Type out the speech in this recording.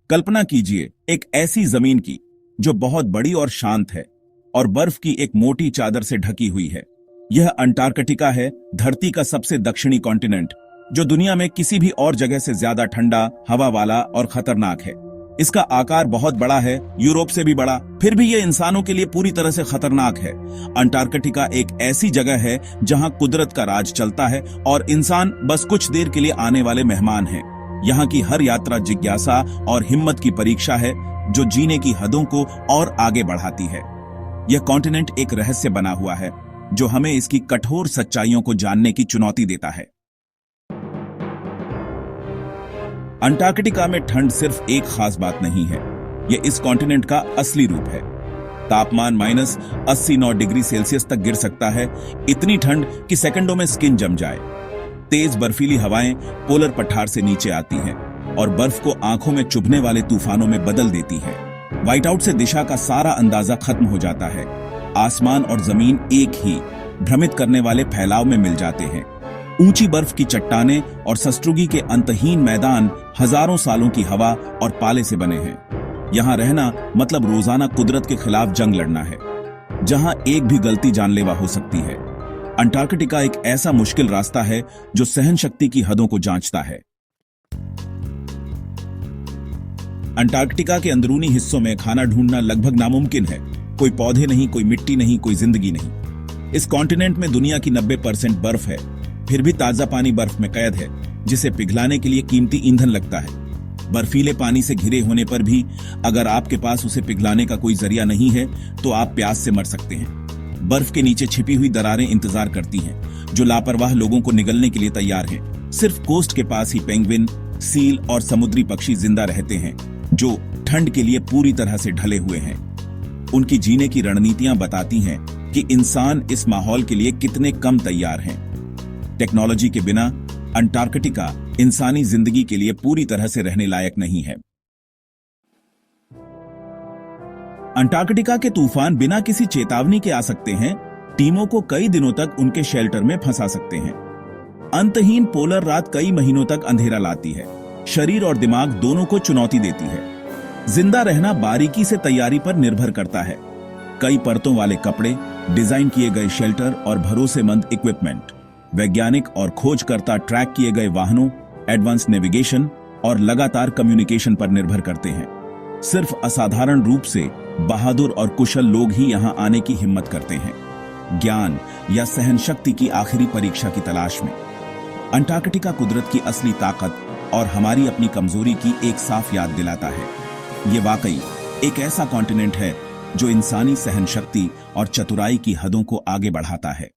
कल्पना कीजिए एक ऐसी जमीन की जो बहुत बड़ी और शांत है और बर्फ की एक मोटी चादर से ढकी हुई है। यह अंटार्कटिका है, धरती का सबसे दक्षिणी कॉन्टिनेंट, जो दुनिया में किसी भी और जगह से ज्यादा ठंडा, हवा वाला और खतरनाक है। इसका आकार बहुत बड़ा है, यूरोप से भी बड़ा, फिर भी यह इंसानों के लिए पूरी तरह से खतरनाक है। अंटार्कटिका एक ऐसी जगह है जहां कुदरत का राज चलता है और इंसान बस कुछ देर के लिए आने वाले मेहमान हैं। यहाँ की हर यात्रा जिज्ञासा और हिम्मत की परीक्षा है, जो जीने की हदों को और आगे बढ़ाती है। यह कॉन्टिनेंट एक रहस्य बना हुआ है, जो हमें इसकी कठोर सच्चाइयों को जानने की चुनौती देता है। अंटार्कटिका में ठंड सिर्फ एक खास बात नहीं है, यह इस कॉन्टिनेंट का असली रूप है। तापमान -89 डिग्री सेल्सियस तक गिर सकता है, इतनी ठंड कि सेकंडों में स्किन जम जाए। तेज बर्फीली हवाएं पोलर पठार से नीचे आती हैं और बर्फ को आंखों में चुभने वाले तूफानों में बदल देती है। व्हाइट आउट से दिशा का सारा अंदाजा खत्म हो जाता है। आसमान और जमीन एक ही भ्रमित करने वाले फैलाव में मिल जाते हैं। ऊंची बर्फ की चट्टानें और सस्ट्रुगी के अंतहीन मैदान हजारों सालों की हवा और पाले से बने हैं। यहां रहना मतलब रोजाना कुदरत के खिलाफ जंग लड़ना है, जहां एक भी गलती जानलेवा हो सकती है। अंटार्कटिका एक ऐसा मुश्किल रास्ता है जो सहन शक्ति की हदों को जांचता है। अंटार्कटिका के अंदरूनी हिस्सों में खाना ढूंढना लगभग नामुमकिन है। कोई पौधे नहीं, कोई मिट्टी नहीं, कोई जिंदगी नहीं। इस कॉन्टिनेंट में दुनिया की 90% बर्फ है, फिर भी ताजा पानी बर्फ में कैद है, जिसे पिघलाने के लिए कीमती ईंधन लगता है। बर्फीले पानी से घिरे होने पर भी अगर आपके पास उसे पिघलाने का कोई जरिया नहीं है तो आप प्यास से मर सकते हैं। बर्फ के नीचे छिपी हुई दरारें इंतजार करती हैं, जो लापरवाह लोगों को निगलने के लिए तैयार हैं। सिर्फ कोस्ट के पास ही पेंगुइन, सील और समुद्री पक्षी जिंदा रहते हैं, जो ठंड के लिए पूरी तरह से ढले हुए हैं। उनकी जीने की रणनीतियां बताती हैं कि इंसान इस माहौल के लिए कितने कम तैयार हैं। टेक्नोलॉजी के बिना अंटार्कटिका इंसानी जिंदगी के लिए पूरी तरह से रहने लायक नहीं है। अंटार्कटिका के तूफान बिना किसी चेतावनी के आ सकते हैं, टीमों को कई दिनों तक उनके शेल्टर में फंसा सकते हैं। अंतहीन पोलर रात कई महीनों तक अंधेरा लाती है, शरीर और दिमाग दोनों को चुनौती देती है। जिंदा रहना बारीकी से तैयारी पर निर्भर करता है। कई परतों वाले कपड़े, डिजाइन किए गए शेल्टर और भरोसेमंद इक्विपमेंट, वैज्ञानिक और खोजकर्ता ट्रैक किए गए वाहनों, एडवांस नेविगेशन और लगातार कम्युनिकेशन पर निर्भर करते हैं। सिर्फ असाधारण रूप से बहादुर और कुशल लोग ही यहां आने की हिम्मत करते हैं, ज्ञान या सहन शक्ति की आखिरी परीक्षा की तलाश में। अंटार्कटिका कुदरत की असली ताकत और हमारी अपनी कमजोरी की एक साफ याद दिलाता है। ये वाकई एक ऐसा कॉन्टिनेंट है जो इंसानी सहन शक्ति और चतुराई की हदों को आगे बढ़ाता है।